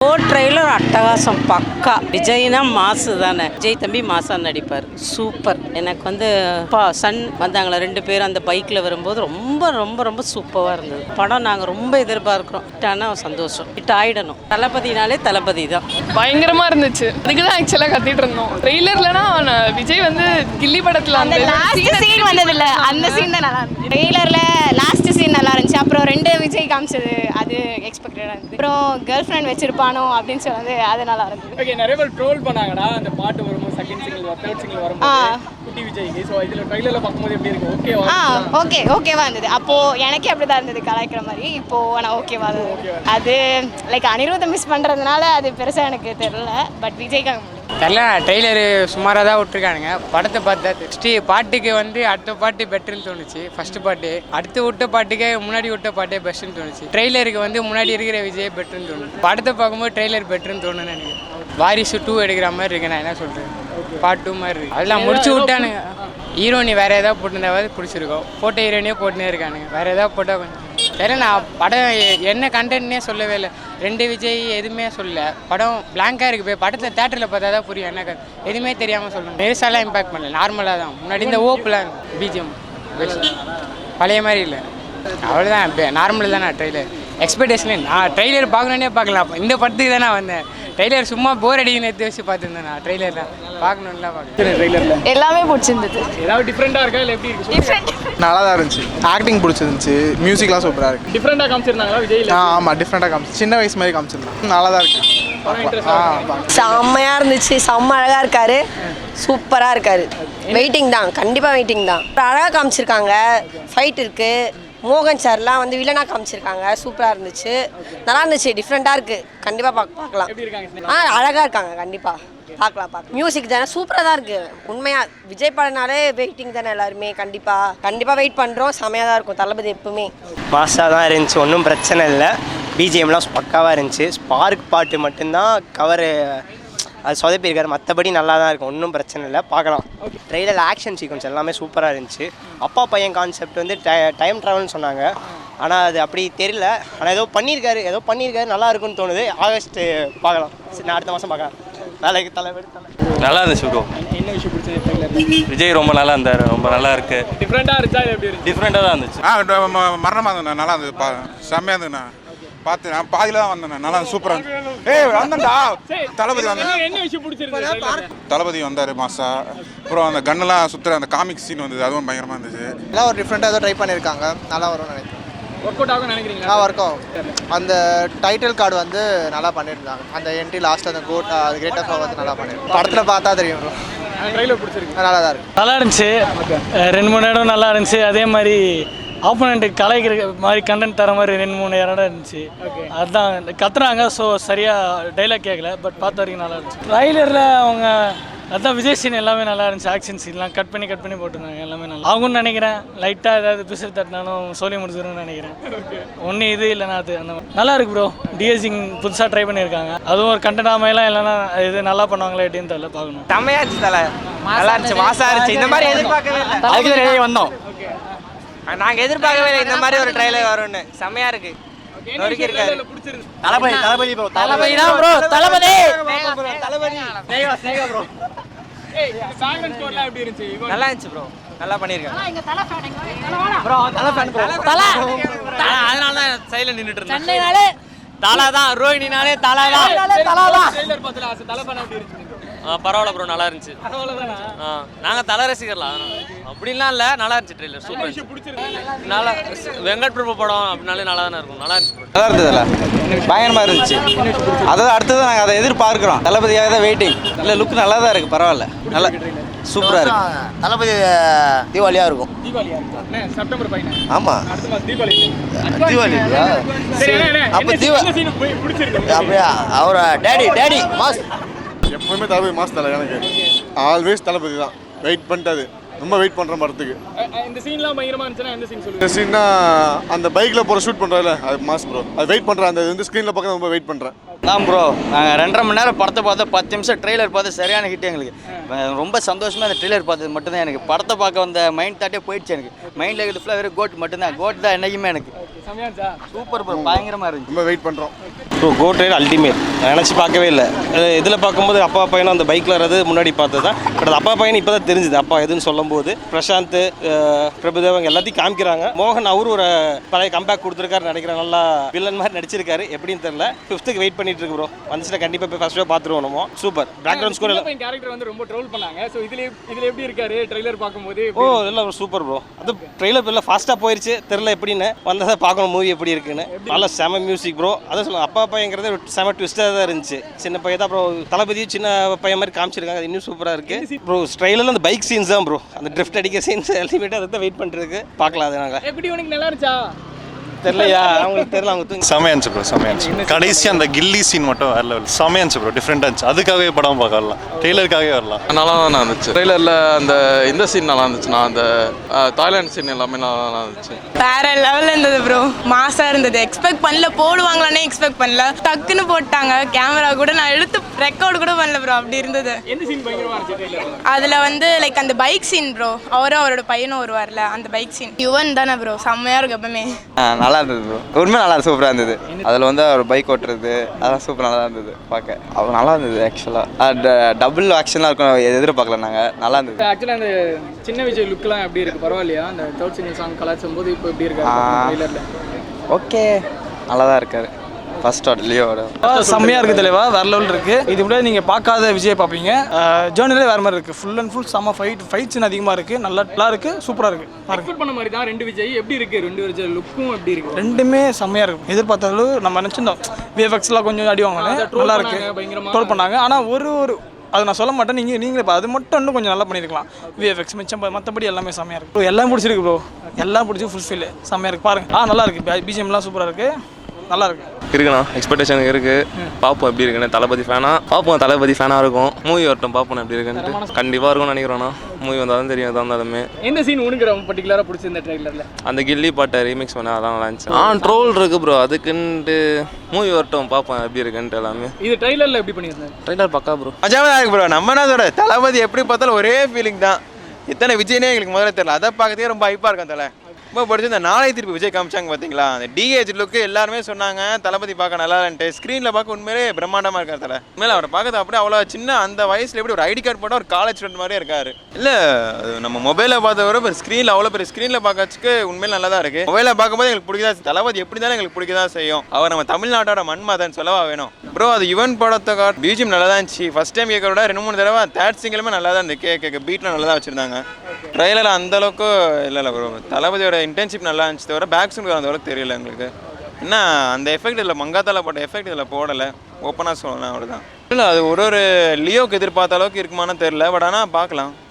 Trailer அட்டகாசம் பக்கா. விஜய்னா மாசு தானே. விஜய் தம்பி மாசா நடிப்பார். சூப்பர். எனக்கு சன் வந்தாங்களா 2 பேரும் அந்த பைக்கில் வரும்போது ரொம்ப ரொம்ப ரொம்ப சூப்பராக இருந்தது. படம் நாங்கள் ரொம்ப எதிர்பார்க்குறோம். ஆனால் சந்தோஷம். ஹிட் ஆகிடணும். தளபதினாலே தளபதி தான். பயங்கரமாக இருந்துச்சு. அதுக்கு தான் ஆக்சுவலாக கத்திட்டு இருந்தோம். ட்ரெய்லர்லனா விஜய் கில்லி படத்தில் அந்த லாஸ்ட் சீன் வந்ததில்ல, அந்த சீன் தான் நல்லா இருந்துச்சு. ட்ரெய்லரில் லாஸ்ட் சீன் நல்லா இருந்துச்சு. அப்புறம் 2 விஜய் காமிச்சது அது எக்ஸ்பெக்டடாக இருந்துச்சு. அப்புறம் கேர்ள் ஃப்ரெண்ட் வச்சிருப்பானோ அப்படின்னு சொன்னது அது நல்லா இருந்துச்சு. ஓகே, நிறைய பேர் ட்ரோல் பண்ணாங்கடா அந்த பாட்டு வரும்போது, செகண்ட் சிங்கிள் தேர்ட் சிங்கிள் வரும்போது குட்டி விஜய்க்கு. ஸோ இதில் ட்ரெய்லரில் பார்க்கும்போது எப்படி இருக்கு? ஓகேவா இருந்தது. அப்போது எனக்கே அப்படி தான் இருந்தது கலாய்க்கிற மாதிரி. இப்போது நான் ஓகேவா இருந்தது. அது லைக் அனிருத்தை மிஸ் பண்ணுறதுனால அது பெருசாக எனக்கு தெரியல. பட் விஜய்க்காக தெரியல. ட்ரெய்லரு சுமாராக தான் விட்டுருக்கானுங்க. படத்தை பார்த்தா நெக்ஸ்ட்டு பாட்டுக்கு அடுத்த பாட்டு பெட்டர்னு தோணுச்சு. ஃபஸ்ட்டு பாட்டு அடுத்து விட்ட பாட்டுக்கே முன்னாடி விட்ட பாட்டே பெஸ்ட்டுன்னு தோணுச்சு. ட்ரெய்லருக்கு முன்னாடி இருக்கிற விஜய் பெட்டர்னு தோணுச்சு. படத்தை பார்க்கும்போது ட்ரெய்லர் பெட்டர்னு தோணுன்னு எனக்கு. வாரிசு 2 எடுக்கிற மாதிரி இருக்கு. நான் என்ன சொல்கிறேன், பார்ட் 2 மாதிரி இருக்குது. அதெல்லாம் முடிச்சு விட்டானுங்க. ஹீரோனி வேறு ஏதாவது போட்டுருந்தாவது பிடிச்சிருக்கோம். போட்ட ஹீரோனியே போட்டுனே இருக்கானுங்க. வேறு ஏதாவது போட்டால் கொஞ்சம் சரி. நான் படம் என்ன கண்டென்ட்னே சொல்லவே இல்லை. 2 விஜய் எதுவுமே சொல்லல. படம் பிளாங்காக இருக்குது. போய் படத்தில் தேட்டரில் பார்த்தா தான் புரியும். என்ன எதுவுமே தெரியாமல் சொல்லணும். பெருசாலாம் இம்பாக்ட் பண்ணல. நார்மலாக தான். முன்னாடி இந்த ஓப்பெலாம் பிஜிஎம் பழைய மாதிரி இல்லை. அவ்வளோதான். நார்மல் தான். நான் ட்ரெய்லர் எக்ஸ்பெக்டேஷன் நான் ட்ரெய்லர் பார்க்கணுன்னே பார்க்கலாம். இந்த படத்துக்கு தான் நான் வந்தேன். ட்ரெய்லர் சும்மா போர் அடிக்கணும் எடுத்து வச்சு பார்த்துருந்தேன். நான் ட்ரெய்லர் தான் பார்க்கணும்லாம் பார்க்குறேன். ட்ரெய்லரில் எல்லாமே பிடிச்சிருந்தது. ஏதாவது டிஃப்ரெண்ட்டாக இருக்கா இல்லை எப்படி இருக்கு? நல்லா தான் இருந்துச்சு. ஆக்டிங் பிடிச்சிருந்துச்சு. மியூசிக்லாம் சூப்பராக இருக்குது. டிஃப்ரெண்ட்டாக காமிச்சிருந்தாங்களா விஜய்? ஆமாம், டிஃப்ரெண்ட்டாக காமிச்சு சின்ன வயசு மாதிரி காமிச்சிருந்தாங்க. நல்லா தான் இருக்கு. செம்மையாக இருந்துச்சு. செம்ம அழகாக இருக்காரு. சூப்பராக இருக்காரு. வெயிட்டிங் தான், கண்டிப்பாக வெயிட்டிங் தான். அழகாக காமிச்சிருக்காங்க. ஃபைட் இருக்குது. மோகன் சார்லாம் வில்லனாக காமிச்சிருக்காங்க. சூப்பராக இருந்துச்சு. நல்லா இருந்துச்சு. டிஃப்ரெண்ட்டாக இருக்குது. கண்டிப்பாக பார்க்கலாம். அழகாக இருக்காங்க. கண்டிப்பாக பார்க்கலாம். மியூசிக் தானே சூப்பராக தான் இருக்குது. உண்மையாக விஜய் படனாலே வெயிட்டிங் தானே எல்லாருமே. கண்டிப்பாக வெயிட் பண்ணுறோம். செமையாக தான் இருக்கும். தளபதி எப்பவுமே மாசாக தான் இருந்துச்சு. ஒன்றும் பிரச்சனை இல்லை. பிஜிஎம்லாம் பக்காவாக இருந்துச்சு. ஸ்பார்க் பாட்டு மட்டும்தான் கவரு அது சொதப்பியிருக்காரு. மற்றபடி நல்லா தான் இருக்கும். ஒன்றும் பிரச்சனை இல்லை. பார்க்கலாம். ட்ரெய்லர் ஆக்ஷன் சீக்வன்ஸ் எல்லாமே சூப்பராக இருந்துச்சு. அப்பா பையன் கான்செப்ட் டைம் ட்ராவல்னு சொன்னாங்க. ஆனால் அது அப்படி தெரியல. ஆனால் ஏதோ பண்ணியிருக்காரு நல்லா இருக்குன்னு தோணுது. ஆகஸ்ட்டு பார்க்கலாம். சரி, நான் அடுத்த மாதம் பார்க்கலாம். வேலைக்கு தலைவர் நல்லா இருந்துச்சு ப்ரோ. என்ன விஷயம் பிடிச்சது ட்ரெய்லரில்? விஜய் ரொம்ப நல்லா இருந்தார். ரொம்ப நல்லா இருக்கு. டிஃப்ரெண்ட்டாக இருந்துச்சா? எப்படி இருக்கு? டிஃப்ரெண்ட்டாக தான் இருந்துச்சு. மரணமாக இருந்தேண்ணா. நல்லா இருந்தது. செம்மையாக இருந்ததுண்ணா. பார்த்து நான் பாதியில் தான் வந்தேன். நல்லா சூப்பராக வந்தேன்டா. தளபதி வந்தேன். என்ன விஷயம் பிடிச்சிருக்கு? தளபதி வந்தார் மாசா. அப்புறம் அந்த கண்ணெல்லாம் சுற்றுற அந்த காமிக் சீன் வந்தது. அதுவும் பயங்கரமாக இருந்துச்சு. எல்லாம் ஒரு டிஃப்ரெண்ட்டாக ஏதோ ட்ரை பண்ணியிருக்காங்க. நல்லா வரும்னு நினைக்கிறேன். ஒர்க் அவுட் ஆகும் நினைக்கிறீங்களா? ஒர்க் ஆகும். அந்த டைட்டில் கார்டு நல்லா பண்ணியிருந்தாங்க. அந்த என்ட்ரி லாஸ்ட் அந்த கோட் அது கிரேட் ஆஃப் நல்லா பண்ணியிருக்காங்க. படத்தில் பார்த்தா தெரியும். ட்ரெய்லர் பிடிச்சிருக்கு. நல்லா தான் இருக்குது. நல்லா இருந்துச்சு. 2-3 இடம் நல்லா இருந்துச்சு. அதே மாதிரி ஆப்போனண்ட்டு கலாய்க்கிற மாதிரி கண்டென்ட் தர மாதிரி 2-3 இடம் இருந்துச்சு. அதுதான் கத்துறாங்க. ஸோ சரியாக டைலாக் கேட்கல. பட் பார்த்த வரைக்கும் நல்லா இருந்துச்சு. ட்ரைலரில் அவங்க அதான் விஜய் சீன் எல்லாமே நல்லா இருந்துச்சு. ஆக்ஷன் சீன்லாம் கட் பண்ணி போட்டுருந்தாங்க. எல்லாமே நல்லா ஆகும்னு நினைக்கிறேன். லைட்டாக ஏதாவது பிசு தட்டினாலும் சொல்லி முடிச்சிடும்னு நினைக்கிறேன். ஒன்று இது இல்லைனா அது அந்த மாதிரி நல்லா இருக்கு ப்ரோ. டிஎஸ்சிங் புதுசாக ட்ரை பண்ணியிருக்காங்க. அதுவும் ஒரு கண்டென்ட் அமையெல்லாம் இல்லைனா இது நல்லா பண்ணுவாங்களே எப்படின்னு தெரியல. பார்க்கணும். செம்மையாக இருந்துச்சு. நல்லா இருந்துச்சு. மாசாக இருந்துச்சு. இந்த மாதிரி எதிர்பார்க்கவே இல்லை. அதுக்கு நிறைய வந்தோம். நாங்கள் எதிர்பார்க்கவே இல்லை இந்த மாதிரி ஒரு ட்ரெய்லர் வரும்னு. செம்மையாக இருக்குது. தளபதி தான் ப்ரோ. தளபதி நல்லா இருந்துச்சு ப்ரோ. நல்லா பண்ணியிருக்காங்க. அதனால தான் சைடில் நின்றுட்டு இருந்தேன். தலா தான். ரோஹினினாலே தலா தான். பரவாயில்ல ப்ரோ, நல்லா இருந்துச்சு. நாங்கள் தலை ரசிகர்லாம் அப்படின்லாம் இல்லை. நல்லா இருந்துச்சு ட்ரெய்லர். சூப்பர். நல்லா வெங்கட் பிரபு படம் அப்படின்னாலே நல்லா தானே இருக்கும். நல்லா இருந்துச்சு. நல்லா இருந்ததுல பயங்கரமாக இருந்துச்சு. அதாவது அடுத்தது நாங்கள் அதை எதிர்பார்க்குறோம். தளபதியாக தான் வெயிட்டிங். இல்லை லுக் நல்லா தான் இருக்குது. பரவாயில்ல. நல்லா சூப்பராக இருக்கு. தளபதி தீபாவளியாக இருக்கும். செப்டம்பர் 15. ஆமாம், தீபாவளி. அப்போ அப்படியா அவரை டேடி மாஸ். எப்பவுமே தளபதி மாசு தலை. எனக்கு ஆல்வேஸ் தளபதி தான். வெயிட் பண்ணிட்டு ரொம்ப வெயிட் பண்ணுற படத்துக்கு. இந்த சீன்லாம் பயங்கரமாக இருந்துச்சுன்னா எந்த சீன் சொல்லுங்கள்? இந்த சீன்னா அந்த பைக்கில் போகிற ஷூட் பண்ணுறாருல, அது மாஸ் ப்ரோ. அது வெயிட் பண்ணுறேன். அந்த ஸ்க்ரீனில் பார்க்க ரொம்ப வெயிட் பண்ணுறேன். தான் ப்ரோ. நாங்கள் 2.5 மணி நேரம் படத்தை பார்த்து 10 நிமிஷம் ட்ரெய்லர் பார்த்து சரியான ஹிட் எங்களுக்கு. ரொம்ப சந்தோஷமாக அந்த ட்ரெய்லர் பார்த்தது மட்டும்தான். எனக்கு படத்தை பார்க்க வந்த மைண்ட் தாட்டே போயிடுச்சு. எனக்கு மைண்டில் இருக்கிறது ஃபுல்லாக வெறும் கோட் மட்டும்தான். கோட் தான் என்றைக்குமே எனக்கு. சமையாச்சா? Super bro. பயங்கரமாக இருந்துச்சு. ரொம்ப வெயிட் பண்ணுறோம். ப்ரோ கோட் ரைட் அல்டிமேட் நினச்சி பார்க்கவே இல்லை. இதில் பார்க்கும்போது அப்பா பையனும் அந்த பைக்கில் வர்றது முன்னாடி பார்த்தது தான். பட் அப்பா பையன் இப்போ தான் தெரிஞ்சுது அப்பா எதுன்னு சொல்லும்போது. பிரசாந்த், பிரபுதேவங்க எல்லாத்தையும் காமிக்கிறாங்க. மோகன் அவரும் ஒரு பழைய கம்பேக் கொடுத்துருக்காரு நினைக்கிறேன். நல்லா வில்லன் மாதிரி நடிச்சிருக்காரு. எப்படின்னு தெரியல. 5th வெயிட் பண்ணிட்டு இருக்கு ப்ரோ. வந்துச்சுன்னா கண்டிப்பாக போய் ஃபர்ஸ்ட் ஷோ பார்த்துருவோம். நம்ம சூப்பர் பேக்ரவுண்ட் ஸ்கோர் கேரக்டர் வந்து ரொம்ப ட்ரோல் பண்ணாங்க. ஸோ இதில் எப்படி இருக்காரு ட்ரெய்லர் பார்க்கும்போது? ஓ எல்லாம் சூப்பர் ப்ரோ. அது ட்ரெய்லர் எல்லாம் ஃபாஸ்ட்டாக போயிடுச்சு. தெரில எப்படின்னு வந்ததை பார்க்கணும் மூவி எப்படி இருக்குன்னு. நல்லா செம மியூசிக் ப்ரோ. அதான் சொல்லுவாங்க அப்பா பையங்கிறது செம ட்விஸ்டாக தான் இருந்துச்சு. சின்ன பையன் தான் அப்புறம் தளபதியும் சின்ன பையன் மாதிரி காமிச்சிருக்காங்க. அது இன்னும் சூப்பராக இருக்குது ப்ரோ. ட்ரெய்லரில் அந்த பைக் சீன்ஸ் தான் ப்ரோ. அந்த ட்ரிஃப்ட் அடிக்க சீன்ஸ் அல்டிமேட்டாக அதை தான் வெயிட் பண்ணிருக்கு. பார்க்கலாம் அது நாங்கள். எப்படி உனக்கு நல்லா இருந்துச்சா? தெரியலையா அவங்களுக்கு தெரியல. அவங்க தூங்கி செமையா இருந்துச்சு ப்ரோ. செமையா இருந்துச்சு. கடைசி அந்த கில்லி சீன் மட்டும் வேற லெவல். செமையா இருந்துச்சு ப்ரோ. டிஃப்ரெண்டாக இருந்துச்சு. அதுக்காகவே படம் பார்க்கலாம். ட்ரெய்லருக்காகவே வரலாம். நல்லா தான் இருந்துச்சு. ட்ரெய்லரில் அந்த இந்த சீன் நல்லா இருந்துச்சுண்ணா. அந்த தாய்லாந்து சீன் எல்லாமே நல்லா இருந்துச்சு. வேற லெவலில் இருந்தது ப்ரோ. மாசாக இருந்தது. எக்ஸ்பெக்ட் பண்ணல, போடுவாங்களானே எக்ஸ்பெக்ட் பண்ணல. டக்குன்னு போட்டாங்க. கேமரா கூட நான் எடுத்து ரெக்கார்டு கூட பண்ணல ப்ரோ. அப்படி இருந்தது. எந்த சீன் பயங்கரமா இருந்துச்சு ட்ரெய்லர்ல? அதில் வந்து லைக் அந்த பைக் சீன் ப்ரோ. அவரும் அவரோட பையனும் வருவார்ல அந்த பைக் சீன். யுவன் தானே ப்ரோ. செம்மையாக இருக்கு எப்பவுமே. நல்லா இருந்தது ப்ரோ. உண்மை நல்லா சூப்பராக இருந்தது. அதில் வந்து அவர் பைக் ஓட்டுறது அதெல்லாம் சூப்பர் நல்லா இருந்தது பார்க்க. அவர் நல்லா இருந்தது ஆக்சுவலாக. டபுள் ஆக்ஷன்லாம் இருக்கும் எதிர்பார்க்கல நாங்கள். நல்லா இருந்தது. ஆக்சுவலாக அந்த சின்ன விஜய் லுக்லாம் எப்படி இருக்குது? பரவாயில்லையா? அந்த தேர்ட் சிங்கிள் சாங் கலாச்சும் போது இப்போ எப்படி இருக்காரு ட்ரெய்லரில்? ஓகே நல்லா தான் இருக்காரு. ஃபர்ஸ்ட் லியோட செம்மையாக இருக்குது தலைவா. வேற லெவல் இருக்குது. இது கூட நீங்கள் பார்க்காத விஜய் பார்ப்பீங்க. ஜேர்னலே வேறு மாதிரி இருக்குது. ஃபுல் அண்ட் ஃபுல் செம்ம ஃபைட்ஸ் அதிகமாக இருக்குது. நல்லா இருக்குது. சூப்பராக இருக்குது. எக்ஸ்பெக்ட் பண்ண மாதிரி தான் ரெண்டு விஜய். எப்படி இருக்குது ரெண்டு விஜய் லுக்கும்? எப்படி இருக்குது? ரெண்டுமே செம்மையாக இருக்கும். எதிர்பார்த்தாலும் நம்ம நினச்சிருந்தோம் விஎஃப்எக்ஸ்லாம் கொஞ்சம் அடிவாங்க. நல்லா இருக்குது. ட்ரோல் பண்ணாங்க. ஆனால் ஒரு அது நான் சொல்ல மாட்டேன். நீங்களே அது மட்டும் இன்னும் கொஞ்சம் நல்லா பண்ணியிருக்கலாம். விஎஃப்எக்ஸ் மிச்சம் மற்றபடி எல்லாமே செம்மையாக இருக்குது. எல்லாம் பிடிச்சிருக்கு ப்ரோ. எல்லாம் பிடிச்சி ஃபுல்ஃபில் செம்மையாக இருக்குது. பாருங்கள். நல்லா இருக்குது. பிஜிஎம்லாம் சூப்பராக இருக்குது. நல்லா இருக்குது. இருக்குண்ணா. எக்ஸ்பெக்டேஷன் இருக்குது. பார்ப்போம் எப்படி இருக்குன்னு. தளபதி ஃபேனாக பார்ப்போம். தளபதி ஃபேனாக இருக்கும். மூவி வரட்டும் பார்ப்போம் எப்படி இருக்குன்ட்டு. கண்டிப்பாக இருக்கும்னு நினைக்கிறோண்ணா. மூவி வந்தால் தான் தெரியும். எதாக இருந்தாலுமே. எந்த சீன் உனக்கு ரொம்ப பர்டிகுலராக பிடிச்சிருந்த ட்ரெய்லரில்? அந்த கில்லி பாட்டை ரீமிக்ஸ் பண்ண அதான் நல்லா இருந்துச்சு. ட்ரோல் இருக்குது ப்ரோ. அதுக்குன்ட்டு மூவி வரட்டும் பார்ப்போம் எப்படி இருக்குன்ட்டு எல்லாமே. இது ட்ரெய்லரில் எப்படி பண்ணியிருந்தேன்? ட்ரெய்லர் பக்கா ப்ரோ. மஜாவாக இருக்கு ப்ரோ. நம்ம என்ன சொல்ற தளபதி எப்படி பார்த்தாலும் ஒரே ஃபீலிங் தான். இத்தனை விஜய்னே எங்களுக்கு முதல்ல தெரியல. அதை பார்க்கறதே ரொம்ப ஹைப்பாக இருக்கும் தலை. ரொம்ப படிச்சு இந்த நாளை திருப்பி விஜய் காமிச்சாங்க பார்த்தீங்களா? அந்த டிஏஜ் லுக்கு எல்லாருமே சொன்னாங்க தளபதி பார்க்க நல்லா இல்லைன்ட்டு. ஸ்க்ரீனில் பார்க்க உண்மையிலே பிரம்மாண்டமாக இருக்கார் தலை. உண்மையில அவரை பார்க்கறது அப்படியே அவ்வளோ சின்ன அந்த வயசில் எப்படி ஒரு ஐடி கார்டு போட்டால் ஒரு காலேஜ் ஸ்டூடெண்ட் மாதிரியே இருக்காரு. இல்லை நம்ம மொபைலில் பார்த்த வர ஒரு ஸ்க்ரீனில் அவ்வளோ பெரிய ஸ்க்ரீனில் பார்க்கறதுக்கு உண்மையில நல்லா தான் இருக்குது. மொபைலில் பார்க்கும்போது எங்களுக்கு பிடிக்கதா. தளபதி எப்படி தானே எங்களுக்கு பிடிக்க தான் செய்யும். அவர் நம்ம தமிழ்நாட்டோட மண்மாதன் சொல்லவா வேணும் ப்ரோ. அது யுவன் படத்தை பிஜிஎம் நல்லா தான் இருந்துச்சு. ஃபர்ஸ்ட் டைம் கேட்கறோட 2-3 தடவை தேர்ட் சிங்கிலுமே நல்லா தான் இருந்தது. கேட்க பீட்டில் நல்லா தான் வச்சுருந்தாங்க. ட்ரெய்லர் அந்தளவுக்கு இல்லை ப்ரோ. தளபதியோட இன்டர்ன்ஷிப் நல்லா இருந்துச்சு. தவிர பேக்ஸுக்கு அந்த அளவுக்கு தெரியல எங்களுக்கு. என்ன அந்த எஃபெக்ட் இல்லை. மங்காத்தால போட்ட எஃபெக்ட் இதில் போடலை. ஓப்பனாக சொல்லலாம் அவ்வளோதான். இல்லை அது ஒரு லியோக்கு எதிர்பார்த்த அளவுக்கு இருக்குமான்னு தெரியல. பட் ஆனால் பார்க்கலாம்.